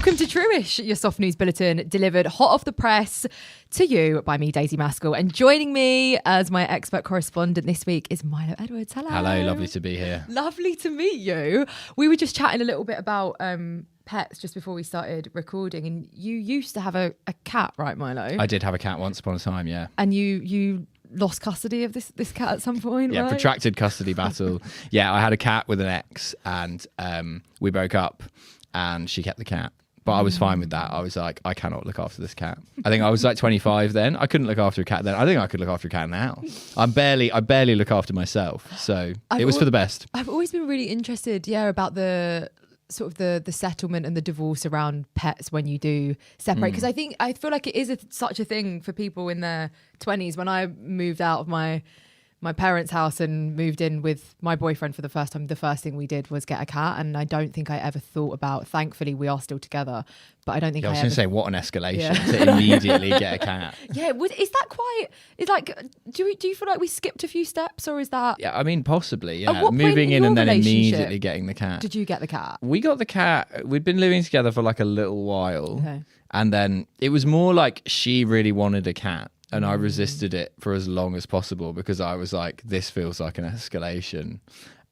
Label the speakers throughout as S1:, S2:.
S1: Welcome to Truish, your soft news bulletin delivered hot off the press to you by me, Daisy Maskell. And joining me as my expert correspondent this week is Milo Edwards. Hello.
S2: Hello, lovely to be here.
S1: Lovely to meet you. We were just chatting a little bit about pets just before we started recording, and you used to have a cat, right, Milo?
S2: I did have a cat once upon a time, yeah.
S1: And you lost custody of this cat at some point,
S2: yeah,
S1: right?
S2: Protracted custody battle. Yeah, I had a cat with an ex, and we broke up, and she kept the cat. But I was fine with that. I was like, I cannot look after this cat. I think I was like 25 then. I couldn't look after a cat then. I think I could look after a cat now. I barely look after myself. So it was for the best.
S1: I've always been really interested, about the sort of the settlement and the divorce around pets when you do separate. Because I feel like it is such a thing for people in their 20s. When I moved out of my parents' house and moved in with my boyfriend for the first time, the first thing we did was get a cat. And I don't think I ever thought about, thankfully we are still together, but I don't think
S2: I was
S1: I
S2: going to say, what an escalation to immediately get a cat.
S1: Yeah, is that quite, it's like, do you feel like we skipped a few steps, or is that?
S2: Yeah, I mean, possibly, yeah.
S1: At what point
S2: Moving in
S1: your
S2: and then
S1: relationship
S2: immediately getting the cat.
S1: Did you get the cat?
S2: We got the cat. We'd been living together for like a little while.
S1: Okay. And
S2: then it was more like she really wanted a cat. And I resisted it for as long as possible because I was like, this feels like an escalation.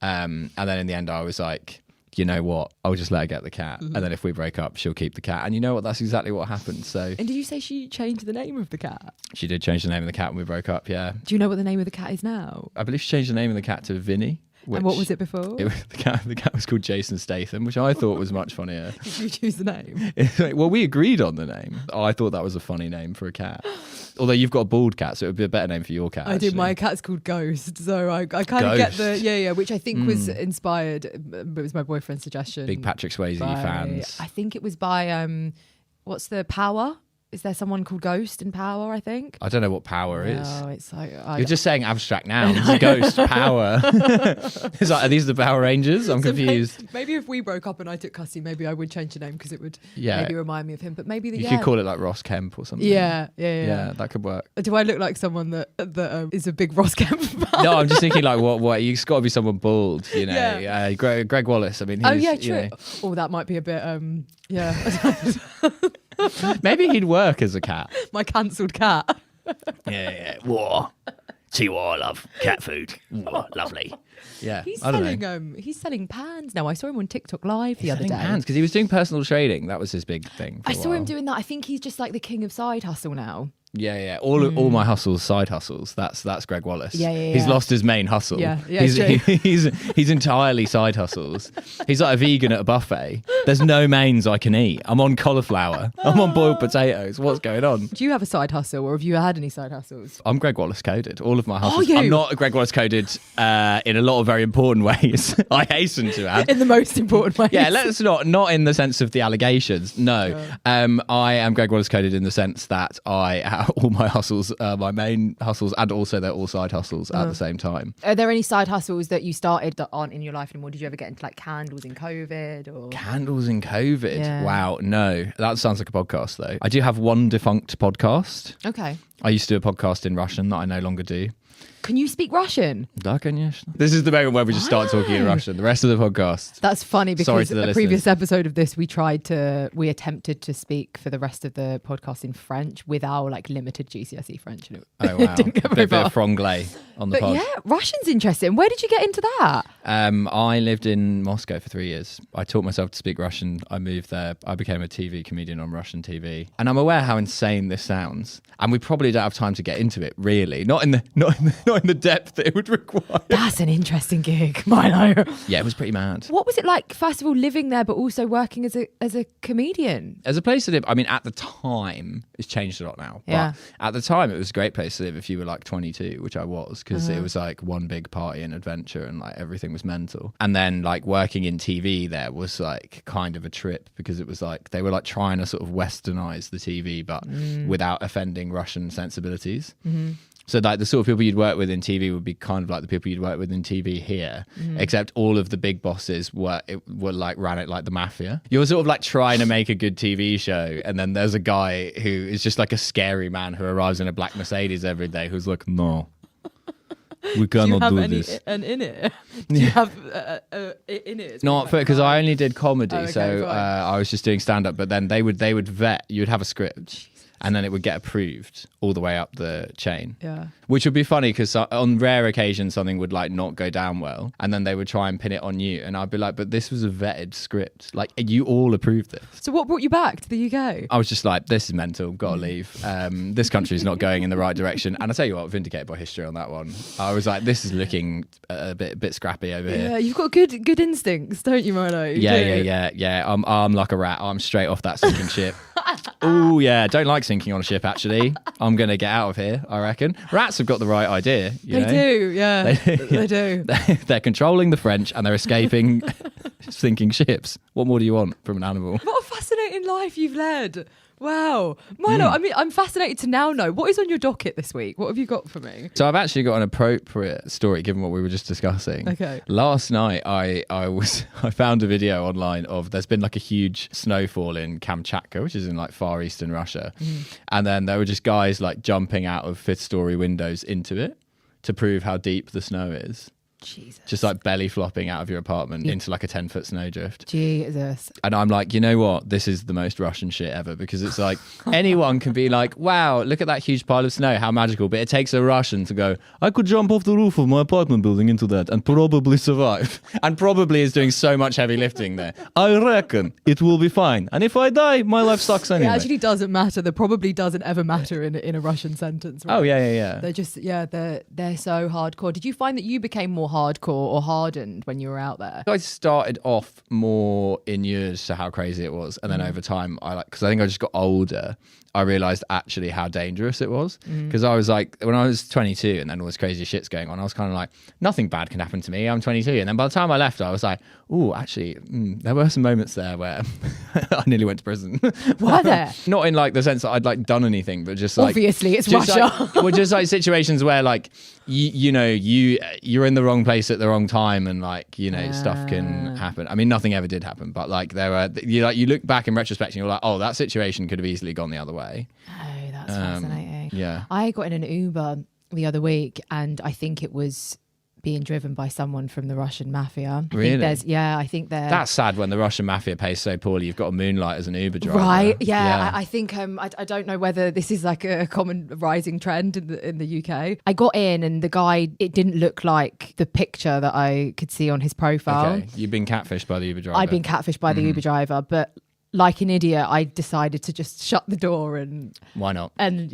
S2: And then in the end, I was like, you know what? I'll just let her get the cat. And then if we break up, she'll keep the cat. And you know what? That's exactly what happened. So.
S1: And did you say she changed the name of the cat?
S2: She did change the name of the cat when we broke up, yeah.
S1: Do you know what the name of the cat is now?
S2: I believe she changed the name of the cat to Vinny.
S1: And what was it before?
S2: The cat was called Jason Statham, which I thought was much funnier.
S1: Did you choose the name?
S2: Well, we agreed on the name. I thought that was a funny name for a cat. Although you've got a bald cat, so it would be a better name for your cat.
S1: I do. My cat's called Ghost, so I kind of get the which I think was inspired. It was my boyfriend's suggestion.
S2: Big Patrick Swayze fans.
S1: I think it was by what's the Power? Is there someone called Ghost in Power, I think?
S2: I don't know what Power is.
S1: Oh, it's like...
S2: You're just saying abstract nouns. Ghost, Power. It's like, are these the Power Rangers? I'm confused.
S1: Maybe if we broke up and I took custody, maybe I would change the name because it would maybe remind me of him. But maybe
S2: you could call it like Ross Kemp or something.
S1: Yeah,
S2: that could work.
S1: Do I look like someone that is a big Ross Kemp fan?
S2: No, I'm just thinking like, what? You've got to be someone bald, you know. Yeah. Greg Wallace. I mean, he's,
S1: true.
S2: You know.
S1: Oh, that might be a bit,
S2: Maybe he'd work as a cat.
S1: My cancelled cat.
S2: Yeah. Whoa. See what I love? Cat food. Whoa, lovely. Yeah.
S1: He's selling pans now. I saw him on TikTok Live the other day.
S2: Pans because he was doing personal trading. That was his big thing.
S1: I saw him doing that. I think he's just like the king of side hustle now.
S2: Yeah. All my hustles, side hustles. That's Greg Wallace.
S1: Yeah.
S2: He's lost his main hustle.
S1: Yeah.
S2: He's entirely side hustles. He's like a vegan at a buffet. There's no mains I can eat. I'm on cauliflower. I'm on boiled potatoes. What's going on?
S1: Do you have a side hustle, or have you had any side hustles?
S2: I'm Greg Wallace coded. All of my hustles. I'm not Greg Wallace coded in a lot of very important ways. I hasten to add.
S1: In the most important ways.
S2: Yeah, let's not in the sense of the allegations. No. I am Greg Wallace coded in the sense that all my hustles, my main hustles, and also they're all side hustles at the same time.
S1: Are there any side hustles that you started that aren't in your life anymore? Did you ever get into like candles in COVID or
S2: candles in COVID?
S1: Yeah.
S2: Wow, no, that sounds like a podcast though. I do have one defunct podcast.
S1: Okay.
S2: I used to do a podcast in Russian that I no longer do.
S1: Can you speak Russian?
S2: This is the moment where we just start talking in Russian. The rest of the podcast.
S1: That's funny because
S2: a
S1: previous episode of this, we attempted to speak for the rest of the podcast in French with our like limited GCSE French. And
S2: oh wow, a bit of franglais on the pod.
S1: Yeah, Russian's interesting. Where did you get into that?
S2: I lived in Moscow for 3 years. I taught myself to speak Russian. I moved there. I became a TV comedian on Russian TV. And I'm aware how insane this sounds. And we probably don't have time to get into it, really. Not in the depth that it would require.
S1: That's an interesting gig, Milo.
S2: Yeah, it was pretty mad.
S1: What was it like, first of all, living there, but also working as a comedian?
S2: As a place to live, I mean, at the time, it's changed a lot now.
S1: Yeah.
S2: But at the time, it was a great place to live if you were like 22, which I was, because it was like one big party and adventure and like everything was mental. And then like working in TV there was like kind of a trip because it was like they were like trying to sort of westernize the TV, but without offending Russian sensibilities. Mm-hmm. So like the sort of people you'd work with in TV would be kind of like the people you'd work with in TV here, except all of the big bosses were like ran it like the Mafia. You're sort of like trying to make a good TV show, and then there's a guy who is just like a scary man who arrives in a black Mercedes every day who's like, no, We cannot do
S1: any,
S2: this.
S1: an in it? Do you have in it?
S2: Not because I only did comedy,
S1: Oh, okay,
S2: so
S1: fine.
S2: I was just doing stand up. But then they would vet. You would have a script, and then it would get approved all the way up the chain.
S1: Yeah.
S2: Which would be funny because on rare occasions something would like not go down well, and then they would try and pin it on you, and I'd be like, "But this was a vetted script. Like you all approved this."
S1: So what brought you back to the UK?
S2: I was just like, "This is mental. Gotta leave. This country's not going in the right direction." And I tell you what, vindicated by history on that one. I was like, "This is looking a bit scrappy over here."
S1: Yeah, you've got good instincts, don't you, Milo?
S2: Yeah. I'm like a rat. I'm straight off that sinking ship. Oh yeah, don't like sinking on a ship. Actually, I'm gonna get out of here. I reckon rats have got the right idea.
S1: They do. Yeah, they do.
S2: They're controlling the French and they're escaping sinking ships. What more do you want from an animal?
S1: What a fascinating life you've led. Wow. Milo, I mean, I'm fascinated to now know what is on your docket this week. What have you got for me?
S2: So I've actually got an appropriate story given what we were just discussing.
S1: Okay.
S2: Last night I found a video online of there's been like a huge snowfall in Kamchatka, which is in like far eastern Russia. And then there were just guys like jumping out of 5th story windows into it to prove how deep the snow is.
S1: Jesus.
S2: Just like belly flopping out of your apartment into like a 10-foot snowdrift.
S1: Jesus.
S2: And I'm like, you know what? This is the most Russian shit ever, because it's like anyone can be like, wow, look at that huge pile of snow. How magical. But it takes a Russian to go, I could jump off the roof of my apartment building into that and probably survive. And probably is doing so much heavy lifting there. I reckon it will be fine. And if I die, my life sucks anyway.
S1: It actually doesn't matter. The probably doesn't ever matter in a Russian sentence. Right?
S2: Oh, yeah.
S1: They're just, they're so hardcore. Did you find that you became more hardcore or hardened when you were out there?
S2: I started off more inured to how crazy it was, and then over time, because I think I just got older, I realized actually how dangerous it was. Because I was like, when I was 22 and then all this crazy shit's going on, I was kind of like, nothing bad can happen to me. I'm 22. And then by the time I left, I was like, oh, actually, there were some moments there where I nearly went to prison.
S1: Were there?
S2: Not in like the sense that I'd like done anything, but just like
S1: obviously it's
S2: just
S1: Russia.
S2: Like, just like situations where like you're in the wrong place at the wrong time, and like stuff can happen. I mean, nothing ever did happen, but like there were you look back in retrospect and you're like, oh, that situation could have easily gone the other way.
S1: Oh, that's fascinating.
S2: Yeah.
S1: I got in an Uber the other week and I think it was being driven by someone from the Russian Mafia.
S2: Really?
S1: I think they're...
S2: That's sad when the Russian Mafia pays so poorly. You've got a moonlight as an Uber driver.
S1: Right, yeah. I think, I don't know whether this is like a common rising trend in the UK. I got in and the guy, it didn't look like the picture that I could see on his profile.
S2: Okay, you've been catfished by the Uber driver.
S1: I've been catfished by the Uber driver, but like an idiot, I decided to just shut the door and...
S2: Why not?
S1: And,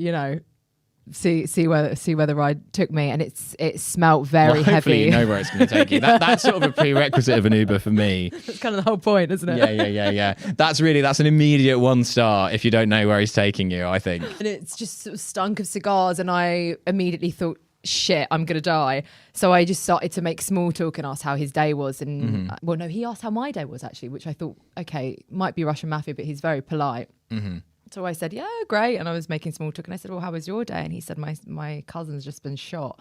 S1: see where the ride took me, and it smelt very
S2: hopefully
S1: heavy.
S2: You know where it's going to take you. That's sort of a prerequisite of an Uber for me.
S1: That's kind of the whole point, isn't it?
S2: Yeah. That's an immediate 1 star if you don't know where he's taking you, I think.
S1: And it's just sort of stunk of cigars, and I immediately thought, shit, I'm gonna die. So I just started to make small talk and ask how his day was, and well, no, he asked how my day was actually, which I thought, okay, might be Russian Mafia, but he's very polite. So I said, yeah, great. And I was making small talk and I said, well, how was your day? And he said, my cousin's just been shot.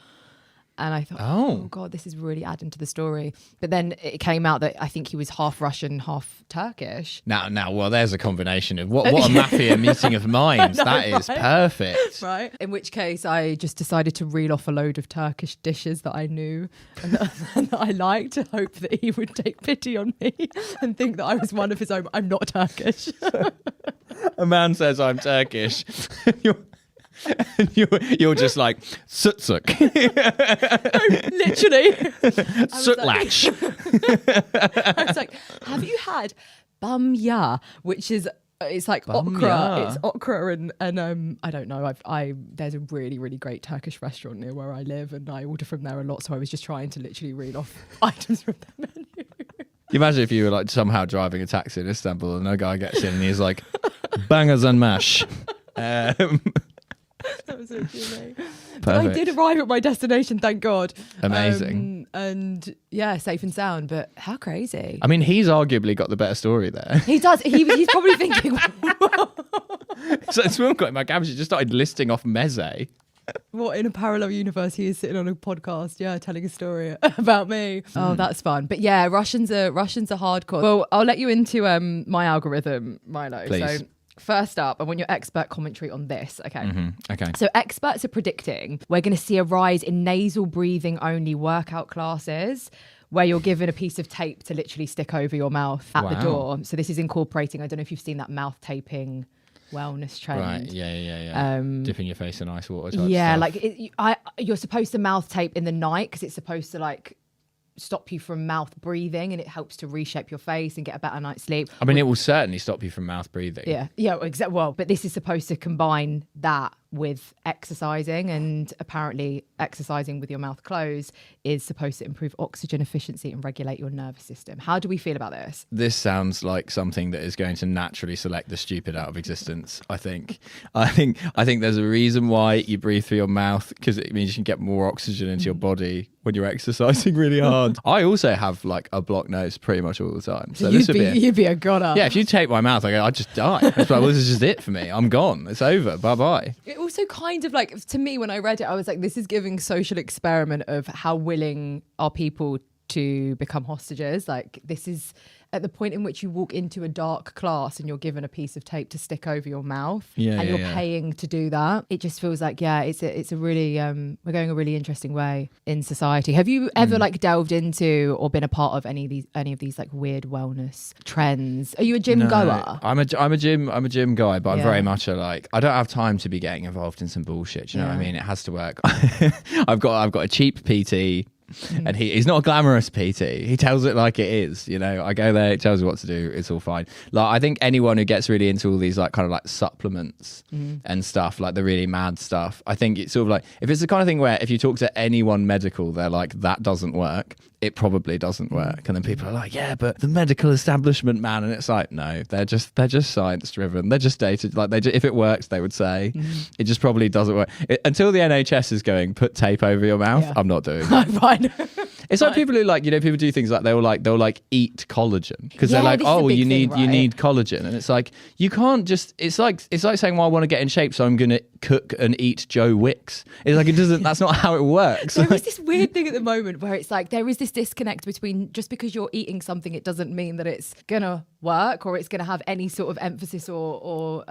S1: And I thought, oh God, this is really adding to the story. But then it came out that I think he was half Russian, half Turkish.
S2: Now, well, there's a combination of what a Mafia meeting of minds. Know, that is perfect.
S1: Right. In which case I just decided to reel off a load of Turkish dishes that I knew and that I liked, to hope that he would take pity on me and think that I was one of his own. I'm not Turkish.
S2: A man says I'm Turkish. You're just like sutsuk.
S1: Literally.
S2: Sutlash.
S1: I was like, have you had bamya, which is it's like
S2: Bamya.
S1: okra. It's okra and I don't know. There's a really, really great Turkish restaurant near where I live, and I order from there a lot. So I was just trying to literally reel off items from the menu.
S2: You imagine if you were like somehow driving a taxi in Istanbul and a guy gets in and he's like, bangers and mash.
S1: That was so funny. But I did arrive at my destination, thank God.
S2: Amazing.
S1: And yeah, safe and sound, but how crazy.
S2: I mean, he's arguably got the better story there.
S1: He does. He's probably thinking,
S2: So Swim got in my cabbage, he just started listing off meze.
S1: What, in a parallel universe, he is sitting on a podcast, telling a story about me. Oh, that's fun. But yeah, Russians are hardcore. Well, I'll let you into my algorithm, Milo.
S2: Please.
S1: So First up, I want your expert commentary on this. Okay.
S2: Okay.
S1: So experts are predicting we're going to see a rise in nasal breathing only workout classes where you're given a piece of tape to literally stick over your mouth at the door. So this is incorporating, I don't know if you've seen that mouth taping wellness trend.
S2: Right, yeah. Dipping your face in ice water type
S1: yeah,
S2: stuff.
S1: like you're supposed to mouth tape in the night because it's supposed to like stop you from mouth breathing, and it helps to reshape your face and get a better night's sleep.
S2: I mean, it will certainly stop you from mouth breathing.
S1: Yeah, exactly. Well, but this is supposed to combine that with exercising, and apparently exercising with your mouth closed is supposed to improve oxygen efficiency and regulate your nervous system. How do we feel about this?
S2: This sounds like something that is going to naturally select the stupid out of existence. I think there's a reason why you breathe through your mouth, because it means you can get more oxygen into your body when you're exercising really hard. I also have like a blocked nose pretty much all the time. So
S1: you'd be a goner.
S2: Yeah, if you tape my mouth, I'd just die. It's like, well, this is just it for me. I'm gone. It's over. Bye-bye.
S1: It also kind of like, to me, when I read it, I was like, this is giving social experiment of how willing are people to become hostages. Like, this is at the point in which you walk into a dark class and you're given a piece of tape to stick over your mouth, and you're paying to do that. It just feels like, it's a really, we're going a really interesting way in society. Have you ever like delved into or been a part of any of these like weird wellness trends? Are you a gym goer?
S2: I'm a gym guy, but I'm very much I don't have time to be getting involved in some bullshit. Do you know what I mean? It has to work. I've got a cheap PT. And he's not a glamorous PT. He tells it like it is. You know, I go there, it tells me what to do. It's all fine. Like, I think anyone who gets really into all these like kind of like supplements and stuff, like the really mad stuff, I think it's sort of like, if it's the kind of thing where if you talk to anyone medical, they're like, that doesn't work. It probably doesn't work. And then people are like, yeah, but the medical establishment, man. And it's like, no, they're just science driven. They're just data. Like if it works, they would say. It just probably doesn't work. Until the NHS is going, put tape over your mouth. I'm not doing it.
S1: Right.
S2: It's like people who like, you know, people do things like they'll eat collagen because they're like, oh, you need collagen. And it's like, you can't just, it's like saying, well, I want to get in shape, so I'm going to cook and eat Joe Wicks. It's like, that's not how it works.
S1: There is this weird thing at the moment where it's like, there is this disconnect between just because you're eating something, it doesn't mean that it's going to work or it's going to have any sort of emphasis or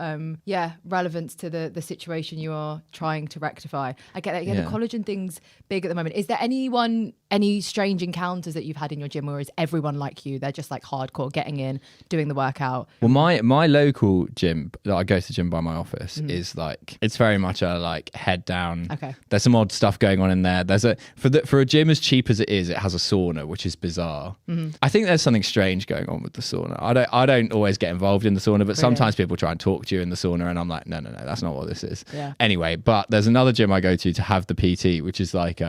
S1: relevance to the situation you are trying to rectify. I get that. The collagen thing's big at the moment. Is there any strange encounters that you've had in your gym, or is everyone like you? They're just like hardcore getting in, doing the workout? Well,
S2: my local gym that I go to the gym by my office is like, it's very much a like head down.
S1: Okay.
S2: There's some odd stuff going on in there. There's for a gym as cheap as it has a sauna, which is bizarre. I think there's something strange going on with the sauna. I don't always get involved in the sauna, but sometimes people try and talk to you in the sauna, and I'm like, no, that's not what this is.
S1: Yeah.
S2: Anyway, but there's another gym I go to have the PT, which is like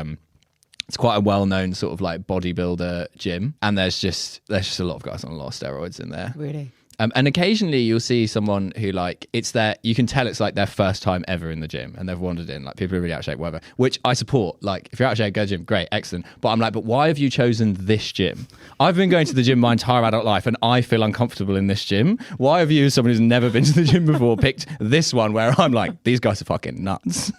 S2: it's quite a well-known sort of like bodybuilder gym, and there's just a lot of guys on a lot of steroids in there.
S1: Really?
S2: And occasionally you'll see someone who like, you can tell it's like their first time ever in the gym and they've wandered in, like people are really out of shape, whatever, which I support. Like if you're out of shape, go to the gym, great, excellent. But I'm like, but why have you chosen this gym? I've been going to the gym my entire adult life and I feel uncomfortable in this gym. Why have you, as someone who's never been to the gym before, picked this one where I'm like, these guys are fucking nuts?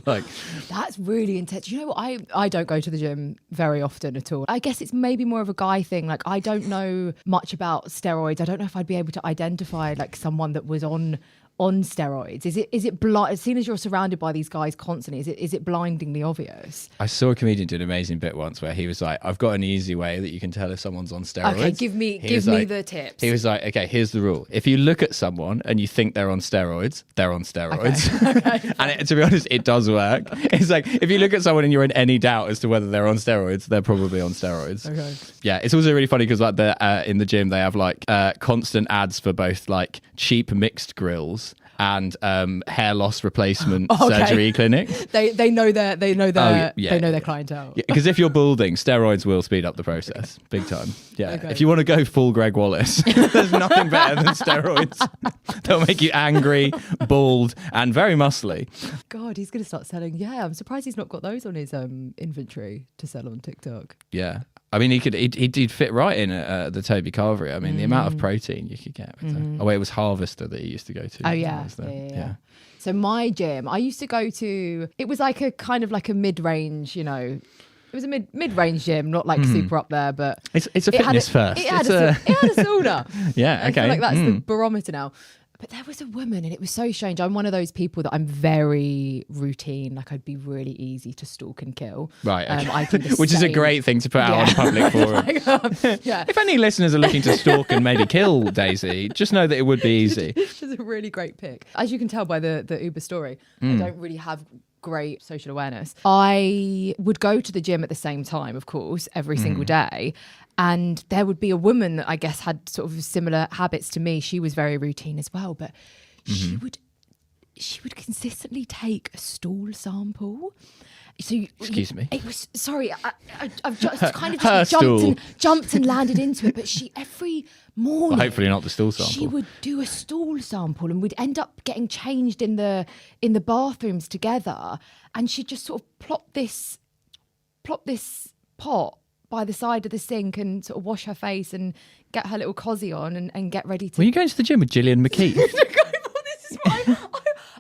S2: Like,
S1: that's really intense. You know what? I don't go to the gym very often at all. I guess it's maybe more of a guy thing. Like I don't know much about steroids. I don't know if I'd be able to identify like someone that was on steroids. Is it blind? As soon as you're surrounded by these guys constantly, is it blindingly obvious? I
S2: saw a comedian do an amazing bit once where he was like, I've got an easy way that you can tell if someone's on steroids.
S1: Okay, give me the tips.
S2: He was like, okay, here's the rule. If you look at someone and you think they're on steroids, they're on steroids. Okay. And to be honest, it does work. It's like, if you look at someone and you're in any doubt as to whether they're on steroids, they're probably on steroids. Okay. Yeah, it's also really funny because like in the gym, they have like constant ads for both like cheap mixed grills and hair loss replacement surgery clinics.
S1: They know their clientele.
S2: Because if you're balding, steroids will speed up the process big time. Yeah. Okay. If you want to go full Greg Wallace, there's nothing better than steroids. They'll make you angry, bald, and very muscly.
S1: God, he's going to start selling. Yeah, I'm surprised he's not got those on his inventory to sell on TikTok.
S2: Yeah. I mean, he'd fit right in at the Toby Carvery. I mean, the amount of protein you could get. Oh, wait, it was Harvester that he used to go to.
S1: Oh, yeah. Yeah. So my gym, I used to go to, it was like a kind of like a mid-range, you know, it was a mid-range gym, not like super up there, but...
S2: It's a fitness first.
S1: It had a sauna.
S2: Yeah, okay.
S1: I feel like that's the barometer now. But there was a woman, and it was so strange. I'm one of those people that I'm very routine. Like, I'd be really easy to stalk and kill.
S2: Right. Okay.
S1: I do the
S2: Which is a
S1: same-
S2: great thing to put out on a public forum.
S1: Yeah.
S2: If any listeners are looking to stalk and maybe kill Daisy, just know that it would be easy.
S1: Which is a really great pick. As you can tell by the Uber story, I don't really have great social awareness. I would go to the gym at the same time, of course, every single day. And there would be a woman that I guess had sort of similar habits to me. She was very routine as well, but she would consistently take a stool sample. So
S2: Excuse me.
S1: It was sorry. I've just kind of
S2: Her
S1: just jumped and landed into it. But she every morning,
S2: Well, hopefully not the stool sample.
S1: she would do a stool sample, and we'd end up getting changed in the bathrooms together. And she'd just sort of plop this pot by the side of the sink and sort of wash her face and get her little cosy on and get ready to.
S2: Were you going to the gym with Gillian McKee?
S1: This is what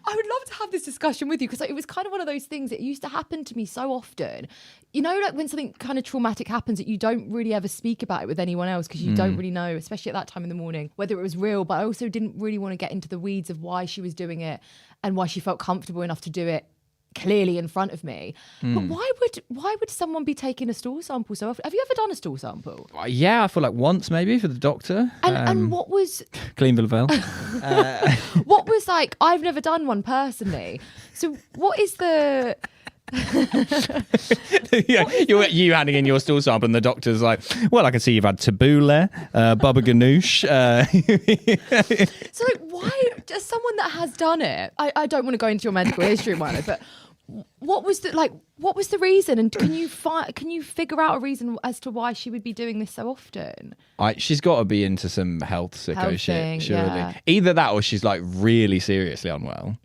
S1: I would love to have this discussion with you, because it was kind of one of those things that used to happen to me so often. You know, like when something kind of traumatic happens that you don't really ever speak about it with anyone else because you don't really know, especially at that time in the morning, whether it was real. But I also didn't really want to get into the weeds of why she was doing it and why she felt comfortable enough to do it clearly in front of me. But why would someone be taking a stool sample so often? Have you ever done a stool sample?
S2: Yeah, I feel like once maybe for the doctor.
S1: And what was
S2: Cleanville Vale.
S1: what was like? I've never done one personally. So what is the?
S2: Yeah, you handing in your stool sample and the doctor's like, well, I can see you've had tabbouleh, baba ganoush.
S1: So like, why? Just someone that has done it. I don't want to go into your medical history, Milo, but what was the reason? And can you figure out a reason as to why she would be doing this so often?
S2: She's got to be into some health sicko shit,
S1: thing,
S2: surely.
S1: yeah.
S2: Either that or she's like really seriously unwell.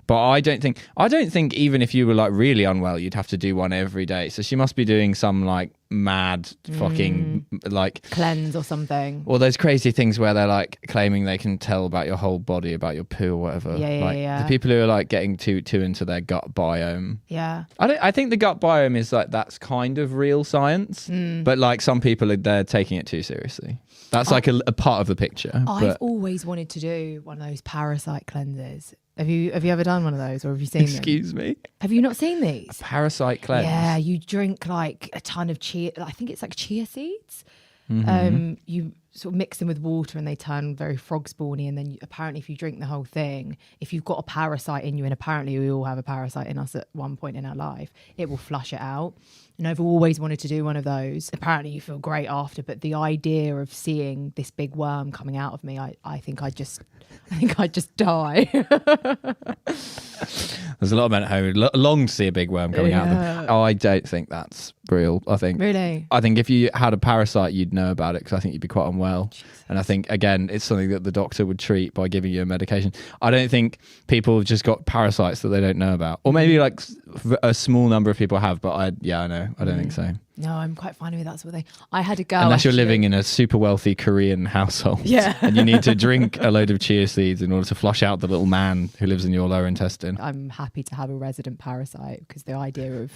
S2: But I don't think even if you were like really unwell, you'd have to do one every day. So she must be doing some like mad fucking like
S1: Cleanse or something.
S2: or those crazy things where they're like claiming they can tell about your whole body, about your poo or whatever.
S1: Yeah.
S2: The people who are like getting too into their gut biome.
S1: Yeah.
S2: I think the gut biome is like, that's kind of real science, but like some people they're taking it too seriously. That's like a part of the picture.
S1: I've always wanted to do one of those parasite cleanses. Have you ever done one of those, or have you seen them?
S2: Excuse me?
S1: Have you not seen these?
S2: Parasite cleanse.
S1: Yeah, you drink like a ton of chia. I think it's like chia seeds. You sort of mix them with water and they turn very frog spawny. And then apparently if you drink the whole thing, if you've got a parasite in you, and apparently we all have a parasite in us at one point in our life, it will flush it out. And I've always wanted to do one of those. Apparently you feel great after, but the idea of seeing this big worm coming out of me, I think I'd just die.
S2: There's a lot of men at home who long to see a big worm coming out of them. Oh, I don't think that's real. I think if you had a parasite, you'd know about it, because I think you'd be quite unwell. Jesus. And I think, again, it's something that the doctor would treat by giving you a medication. I don't think people have just got parasites that they don't know about. Or maybe like a small number of people have, but I know. I don't think so.
S1: No, I'm quite fine with that sort of thing. I had a girl.
S2: Unless you're living in a super wealthy Korean household.
S1: Yeah.
S2: And you need to drink a load of chia seeds in order to flush out the little man who lives in your lower intestine.
S1: I'm happy to have a resident parasite, because the idea of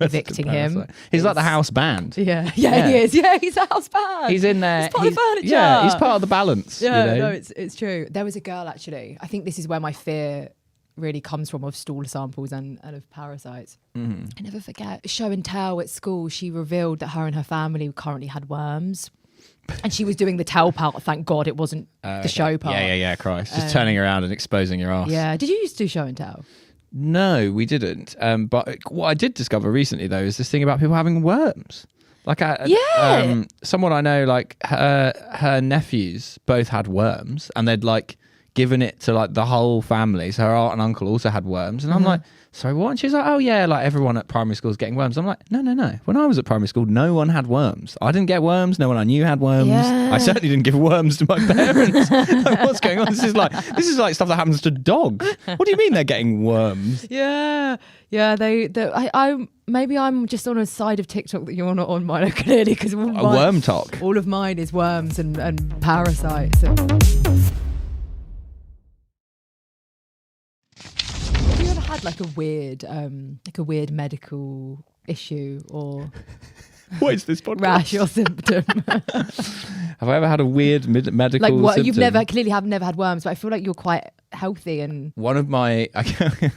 S1: evicting him.
S2: He's like the house band.
S1: Yeah, he is. Yeah, he's a house band.
S2: He's in there.
S1: He's part of the furniture.
S2: Yeah, he's part of the balance.
S1: Yeah,
S2: you know?
S1: no, it's true. There was a girl, actually. I think this is where my fear really comes from, of stool samples and of parasites. I never forget, show and tell at school, she revealed that her and her family currently had worms. And she was doing the tell part. Thank God it wasn't the show part.
S2: Yeah, Christ. Just turning around and exposing your ass.
S1: Yeah. Did you used to do show and tell?
S2: No, we didn't. But what I did discover recently, though, is this thing about people having worms. Like, someone I know, like her nephews both had worms, and they'd like given it to like the whole family. So her aunt and uncle also had worms, and I'm like, sorry, what? And she's like, oh yeah, like everyone at primary school is getting worms. I'm like, no. When I was at primary school, no one had worms. I didn't get worms. No one I knew had worms.
S1: Yeah.
S2: I certainly didn't give worms to my parents. Like, what's going on? This is like stuff that happens to dogs. What do you mean they're getting worms?
S1: Yeah. I maybe I'm just on a side of TikTok that you're not on, Milo, clearly, because
S2: worm talk.
S1: All of mine is worms and parasites. Have you ever had like a weird medical issue, or
S2: What is this podcast?
S1: Rash or symptom.
S2: Have I ever had a weird medical
S1: Like what?
S2: symptom?
S1: You've clearly have never had worms, but I feel like you're quite healthy and.
S2: One of my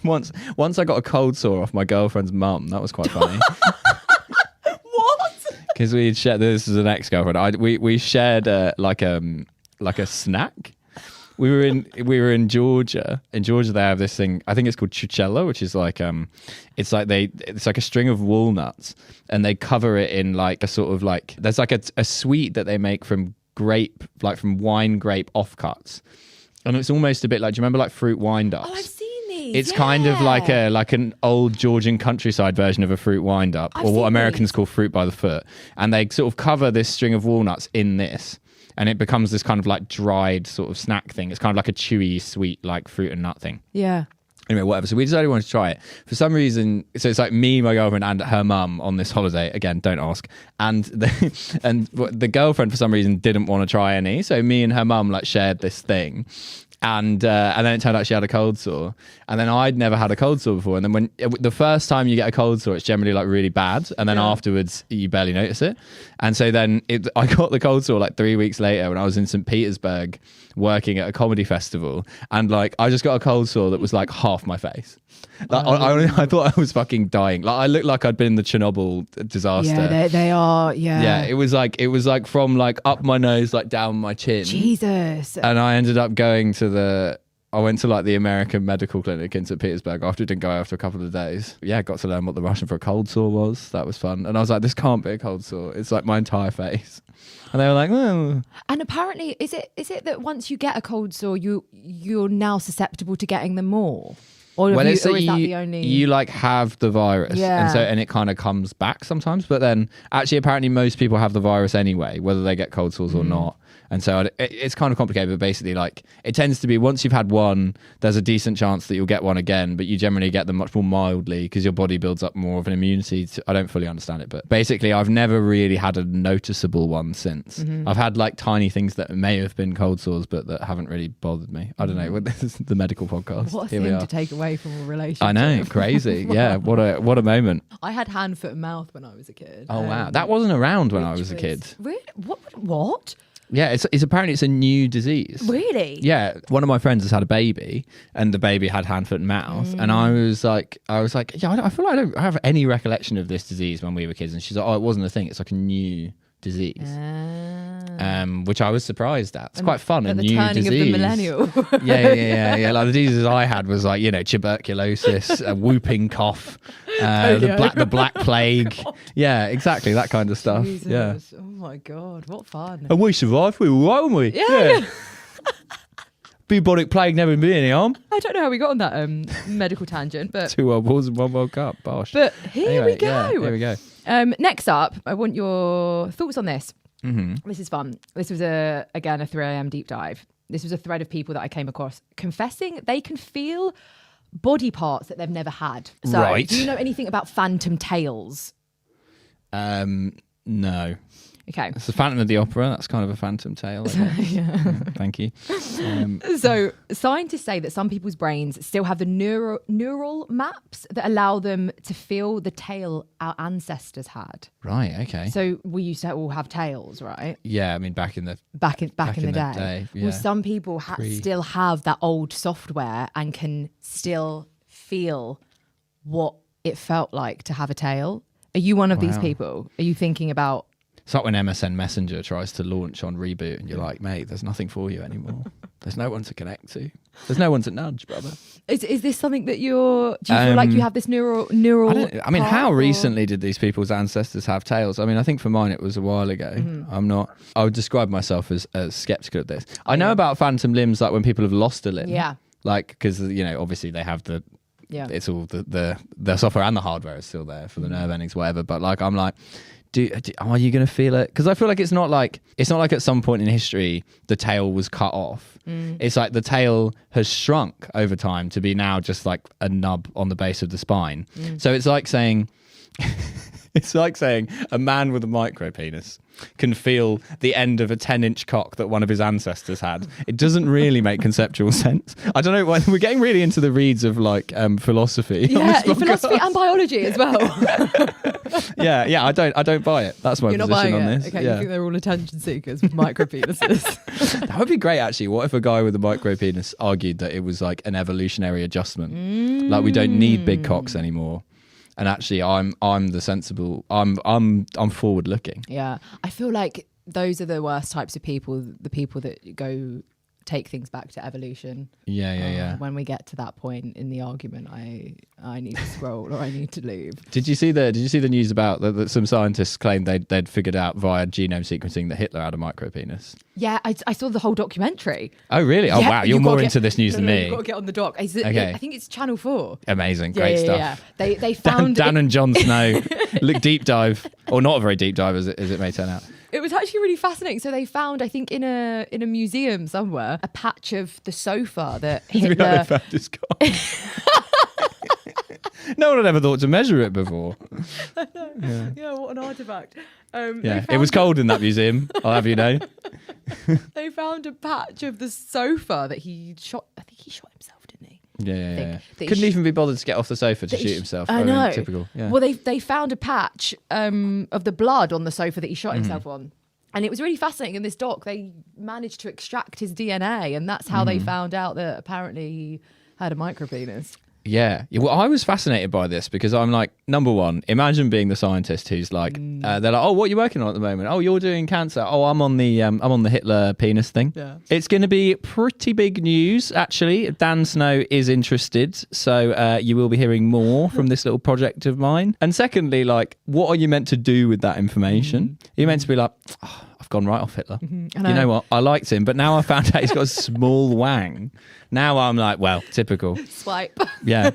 S2: once I got a cold sore off my girlfriend's mum. That was quite funny.
S1: What?
S2: Because we shared. This is an ex-girlfriend. We shared like a snack. We were in Georgia. In Georgia, they have this thing. I think it's called Truish, which is like it's like a string of walnuts, and they cover it in like a sort of like there's like a sweet that they make from grape, like from wine grape offcuts, and it's almost a bit like, do you remember like fruit wind ups?
S1: Oh, I've seen these.
S2: It's kind of like an old Georgian countryside version of a fruit wind up, or what Americans call fruit by the foot, and they sort of cover this string of walnuts in this. And it becomes this kind of like dried sort of snack thing. It's kind of like a chewy, sweet, like fruit and nut thing.
S1: Yeah.
S2: Anyway, whatever. So we decided we wanted to try it. For some reason, so it's like me, my girlfriend, and her mum on this holiday. Again, don't ask. And the girlfriend, for some reason, didn't want to try any. So me and her mum like shared this thing. And then it turned out she had a cold sore, and then I'd never had a cold sore before. And then when the first time you get a cold sore, it's generally like really bad, and then afterwards you barely notice it. And so then I got the cold sore like 3 weeks later when I was in St. Petersburg working at a comedy festival, and like I just got a cold sore that was like half my face. Like, I thought I was fucking dying. Like I looked like I'd been in the Chernobyl disaster.
S1: Yeah, they are. Yeah.
S2: Yeah, it was like from like up my nose, like down my chin.
S1: Jesus.
S2: And I ended up going to I went to like the American medical clinic in St. Petersburg after it didn't go after a couple of days. Yeah, got to learn what the Russian for a cold sore was. That was fun. And I was like, this can't be a cold sore. It's like my entire face. And they were like, oh.
S1: And apparently, is it that once you get a cold sore, you're now susceptible to getting them more? Or is that the only...
S2: You like have the virus, and it kind of comes back sometimes. But then actually, apparently, most people have the virus anyway, whether they get cold sores or not. And so it's kind of complicated, but basically, like, it tends to be once you've had one, there's a decent chance that you'll get one again, but you generally get them much more mildly because your body builds up more of an immunity. I don't fully understand it, but basically, I've never really had a noticeable one since. Mm-hmm. I've had like tiny things that may have been cold sores, but that haven't really bothered me. I don't know. This is the medical podcast.
S1: What a thing to take away from a relationship.
S2: I know, crazy. Yeah, what a moment.
S1: I had hand, foot, and mouth when I was a kid.
S2: Oh wow, that wasn't around when I was a kid.
S1: Really? What?
S2: Yeah, it's apparently it's a new disease.
S1: Really?
S2: Yeah, one of my friends has had a baby, and the baby had hand, foot, and mouth, and I was like, yeah, I feel like I don't have any recollection of this disease when we were kids, and she's like, oh, it wasn't a thing. It's like a new disease, which I was surprised at. It's quite fun. A new
S1: turning
S2: disease.
S1: Of the millennial.
S2: yeah. Like the diseases I had was like, tuberculosis, a whooping cough, the black plague. Yeah, exactly, that kind of stuff.
S1: Jesus.
S2: Yeah.
S1: Oh my god, what fun!
S2: And we survived. We were right, weren't we?
S1: Yeah.
S2: Bubonic plague never been any harm.
S1: I don't know how we got on that medical tangent, but
S2: 2 World Wars and 1 World Cup. Bosh.
S1: But here we go.
S2: Yeah, here we go.
S1: Next up, I want your thoughts on this.
S2: Mm-hmm.
S1: This is fun. This was a 3am deep dive. This was a thread of people that I came across confessing they can feel body parts that they've never had. So,
S2: right.
S1: Do you know anything about phantom tails?
S2: No.
S1: Okay.
S2: It's the Phantom of the Opera. That's kind of a phantom tale. Thank you.
S1: So scientists say that some people's brains still have the neural maps that allow them to feel the tail our ancestors had.
S2: Right. Okay.
S1: So we used to all have tails, right?
S2: Yeah. I mean, back in the
S1: day.
S2: Yeah.
S1: Well, some people still have that old software and can still feel what it felt like to have a tail. Are you one of these people? Are you thinking about...
S2: It's like when MSN Messenger tries to launch on reboot and you're like, mate, there's nothing for you anymore. There's no one to connect to. There's no one to nudge, brother.
S1: Is this something that do you feel like you have this neural
S2: I mean, how
S1: or?
S2: recently did these people's ancestors have tails? I mean, I think for mine it was a while ago. Mm-hmm. I would describe myself as skeptical of this. I know about phantom limbs, like when people have lost a limb.
S1: Yeah.
S2: Like, because, obviously they have it's all the software and the hardware is still there for the nerve endings, whatever. But like, I'm like, are you going to feel it? Because I feel like it's not like at some point in history the tail was cut off. It's like the tail has shrunk over time to be now just like a nub on the base of the spine. So it's like saying a man with a micro penis can feel the end of a 10-inch cock that one of his ancestors had. It doesn't really make conceptual sense. I don't know why we're getting really into the reeds of like philosophy.
S1: Yeah, philosophy and biology as well.
S2: yeah. I don't buy it. That's my
S1: You're not
S2: position
S1: buying
S2: on
S1: it.
S2: this.
S1: Okay,
S2: yeah.
S1: you think they're all attention seekers with micro penises?
S2: That would be great, actually. What if a guy with a micro penis argued that it was like an evolutionary adjustment, like we don't need big cocks anymore, and actually, I'm the sensible. I'm forward looking.
S1: Yeah, I feel like those are the worst types of people. The people that go take things back to evolution.
S2: Yeah.
S1: When we get to that point in the argument, I need to scroll or I need to leave.
S2: Did you see the news about that some scientists claimed they'd figured out via genome sequencing that Hitler had a micro penis?
S1: Yeah, I saw the whole documentary.
S2: Oh really? Oh
S1: Yeah,
S2: wow, you're
S1: you've gotta
S2: more
S1: get-
S2: into this news than me.
S1: You've got to get on the doc.
S2: Okay.
S1: I think it's Channel 4.
S2: Amazing, great stuff.
S1: Yeah. They found
S2: Dan and Jon Snow look deep dive, or not a very deep dive as it may turn out.
S1: It was actually really fascinating. So they found, I think, in a museum somewhere, a patch of the sofa that Hitler.
S2: Found his cock. No one had ever thought to measure it before.
S1: Yeah, what an artifact.
S2: Yeah, it was cold in that museum. I'll have you know.
S1: They found a patch of the sofa that he shot. I think he shot himself, didn't he?
S2: Yeah.
S1: that he
S2: Couldn't
S1: sh-
S2: even be bothered to get off the sofa to
S1: that he
S2: shoot
S1: sh-
S2: himself.
S1: I
S2: mean,
S1: know.
S2: typical. Yeah.
S1: Well, they found a patch of the blood on the sofa that he shot himself on. And it was really fascinating. In this doc, they managed to extract his DNA, and that's how they found out that apparently he had a micro penis.
S2: Yeah. Well, I was fascinated by this because I'm like, number one, imagine being the scientist who's like, they're like, oh, what are you working on at the moment? Oh, you're doing cancer. Oh, I'm on the Hitler penis thing.
S1: Yeah.
S2: It's going to be pretty big news, actually. Dan Snow is interested, so you will be hearing more from this little project of mine. And secondly, like, what are you meant to do with that information? You're meant to be like, oh, I've gone right off Hitler. You know what? I liked him, but now I found out he's got a small wang. Now I'm like, well, typical.
S1: Swipe.
S2: Yeah.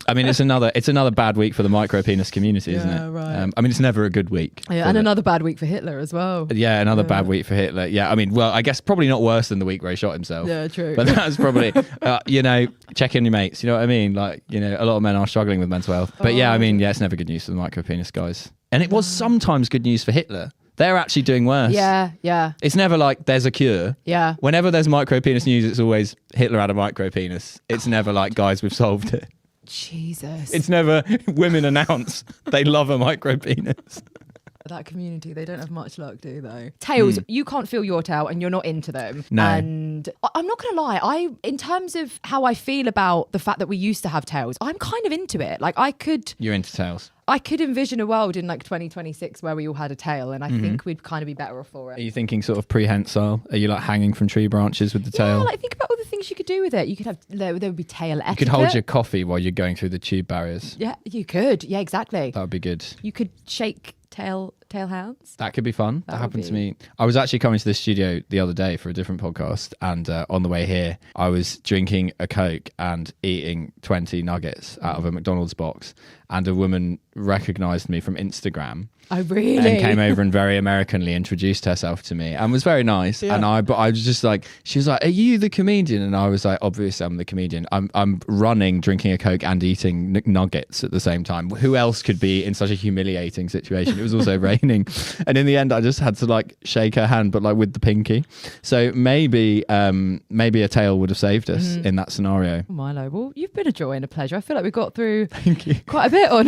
S2: I mean, it's another bad week for the micro penis community, isn't
S1: Yeah,
S2: it?
S1: right.
S2: I mean, it's never a good week.
S1: Yeah, and another bad week for Hitler as well.
S2: Yeah, another bad week for Hitler. Yeah, I mean, well, I guess probably not worse than the week where he shot himself.
S1: Yeah, true.
S2: But that's probably, check in your mates. You know what I mean? Like, a lot of men are struggling with mental health. But yeah, I mean, yeah, it's never good news for the micro penis guys. And it was sometimes good news for Hitler. They're actually doing worse.
S1: Yeah.
S2: It's never like there's a cure.
S1: Yeah.
S2: Whenever there's micro penis news, it's always Hitler had a micro penis. It's never like, guys, we've solved it.
S1: Jesus.
S2: It's never women announce they love a micro penis.
S1: That community, they don't have much luck, do they? Tails, you can't feel your tail and you're not into them.
S2: No.
S1: And I'm not going to lie, in terms of how I feel about the fact that we used to have tails, I'm kind of into it. Like
S2: You're into tails.
S1: I could envision a world in like 2026 where we all had a tail, and I think we'd kind of be better off for
S2: Are
S1: it.
S2: you thinking sort of prehensile? Are you like hanging from tree branches with the tail?
S1: Yeah, like think about all the things you could do with it. You could have, there would be tail etiquette.
S2: You could hold your coffee while you're going through the tube barriers.
S1: Yeah, you could. Yeah, exactly.
S2: That would be good.
S1: You could shake tail hounds.
S2: That could be fun. That
S1: would
S2: happened to
S1: be-
S2: me. I was actually coming to the studio the other day for a different podcast, and on the way here, I was drinking a Coke and eating 20 nuggets out of a McDonald's box, and a woman recognised me from Instagram.
S1: Oh, really?
S2: And came over and very Americanly introduced herself to me and was very nice.
S1: Yeah.
S2: But I was just like, she was like, "Are you the comedian?" And I was like, "Obviously, I'm the comedian. I'm running, drinking a Coke, and eating nuggets at the same time. Who else could be in such a humiliating situation?" It was also raining, and in the end, I just had to like shake her hand, but like with the pinky. So maybe a tail would have saved us in that scenario.
S1: Milo, well, you've been a joy and a pleasure. I feel like we got through
S2: Thank you.
S1: quite a bit on.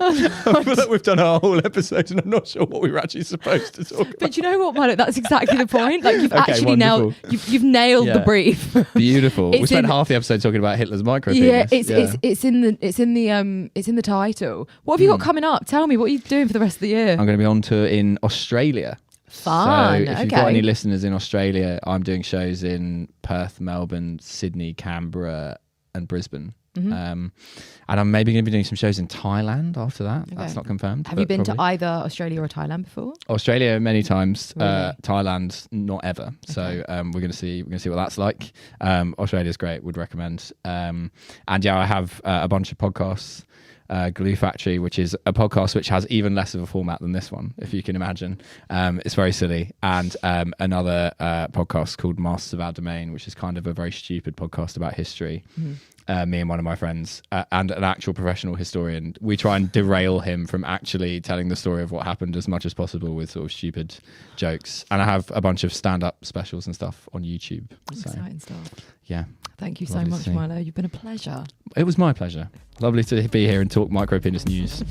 S2: I feel like we've done our whole episode, and I'm not sure what we were actually supposed to talk about.
S1: But you know what, Milo? That's exactly the point. Like you've
S2: Okay,
S1: actually nailed. You've nailed the
S2: Yeah.
S1: brief.
S2: Beautiful.
S1: It's
S2: We spent
S1: in-
S2: half the episode talking about Hitler's micro
S1: Yeah,
S2: penis.
S1: it's in the title. What have you got coming up? Tell me, what are you doing for the rest of the year?
S2: I'm going to be on tour in Australia.
S1: Fun.
S2: So if you've got any listeners in Australia, I'm doing shows in Perth, Melbourne, Sydney, Canberra, and Brisbane. And I'm maybe going to be doing some shows in Thailand after that.
S1: Okay.
S2: That's not confirmed.
S1: Have you
S2: but
S1: been
S2: probably.
S1: to either Australia or Thailand before?
S2: Australia many times?
S1: Really?
S2: Thailand not ever. So we're going to see what that's like. Australia's great. Would recommend. And yeah, I have a bunch of podcasts. Glue Factory, which is a podcast which has even less of a format than this one, if you can imagine. It's very silly. And another podcast called Masters of Our Domain, which is kind of a very stupid podcast about history. me and one of my friends, and an actual professional historian. We try and derail him from actually telling the story of what happened as much as possible with sort of stupid jokes. And I have a bunch of stand-up specials and stuff on YouTube.
S1: Exciting stuff.
S2: Yeah.
S1: Thank you so much, Milo. You've been a pleasure.
S2: It was my pleasure. Lovely to be here and talk micro penis news.